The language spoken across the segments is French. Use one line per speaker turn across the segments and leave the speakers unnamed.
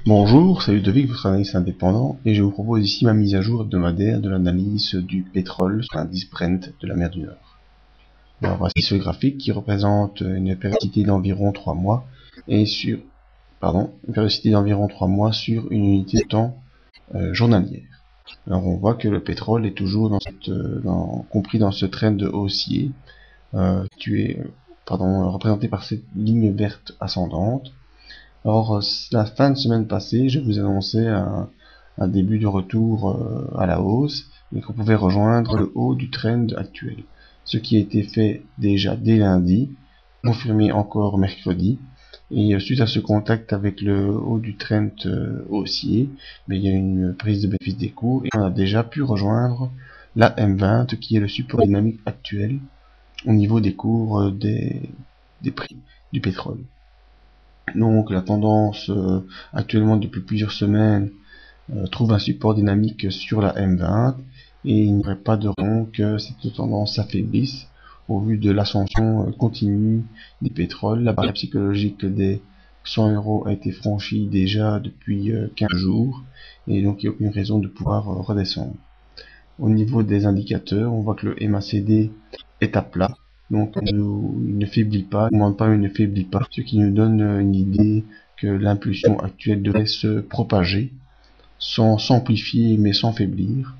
Bonjour, c'est Ludovic, votre analyste indépendant, et je vous propose ici ma mise à jour hebdomadaire de l'analyse du pétrole sur l'indice Brent de la mer du Nord. Alors voici ce graphique qui représente une périodicité d'environ 3 mois sur une unité de temps journalière. Alors on voit que le pétrole est toujours compris dans ce trend haussier, représenté par cette ligne verte ascendante. Alors, la fin de semaine passée, je vous annonçais un début de retour à la hausse et qu'on pouvait rejoindre le haut du trend actuel. Ce qui a été fait déjà dès lundi, confirmé encore mercredi. Et suite à ce contact avec le haut du trend haussier, mais il y a une prise de bénéfice des cours et on a déjà pu rejoindre la M20 qui est le support dynamique actuel au niveau des cours des prix du pétrole. Donc la tendance actuellement depuis plusieurs semaines trouve un support dynamique sur la M20 et il n'y aurait pas de raison que cette tendance s'affaiblisse au vu de l'ascension continue des pétroles. La barrière psychologique des 100 € a été franchie déjà depuis 15 jours et donc il n'y a aucune raison de pouvoir redescendre. Au niveau des indicateurs, on voit que le MACD est à plat. Donc il ne faiblit pas, n'augmente pas mais ne faiblit pas, ce qui nous donne une idée que l'impulsion actuelle devrait se propager, sans s'amplifier mais sans faiblir.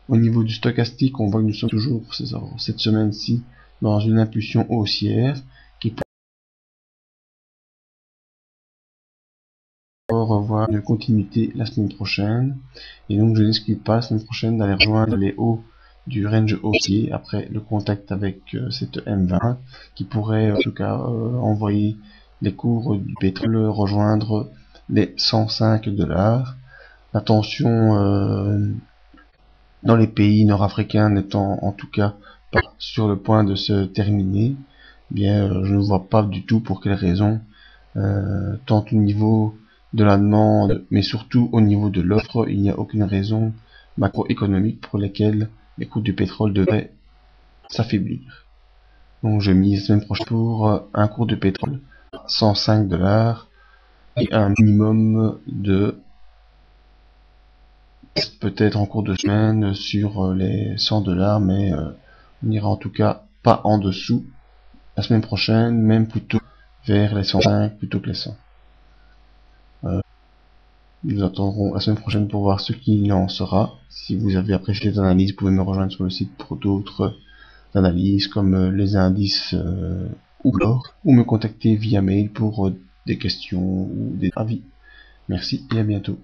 Au niveau du stochastique, on voit que nous sommes toujours cette semaine-ci dans une impulsion haussière qui pourrait revoir une continuité la semaine prochaine. Et donc je n'exclus pas la semaine prochaine d'aller rejoindre les hauts du range haussier après le contact avec cette M20 qui pourrait en tout cas envoyer les cours du pétrole rejoindre les 105 $. La tension dans les pays nord-africains n'étant en tout cas pas sur le point de se terminer, bien je ne vois pas du tout pour quelles raisons tant au niveau de la demande mais surtout au niveau de l'offre il n'y a aucune raison macroéconomique pour lesquelles les coûts du pétrole devraient s'affaiblir. Donc je mise la semaine prochaine pour un cours de pétrole à 105 $ et un minimum de peut-être en cours de semaine sur les 100 $, mais on ira en tout cas pas en dessous la semaine prochaine, même plutôt vers les 105 plutôt que les 100. Nous attendrons la semaine prochaine pour voir ce qu'il en sera. Si vous avez apprécié cette analyse, vous pouvez me rejoindre sur le site pour d'autres analyses comme les indices ou l'or, ou me contacter via mail pour des questions ou des avis. Merci et à bientôt.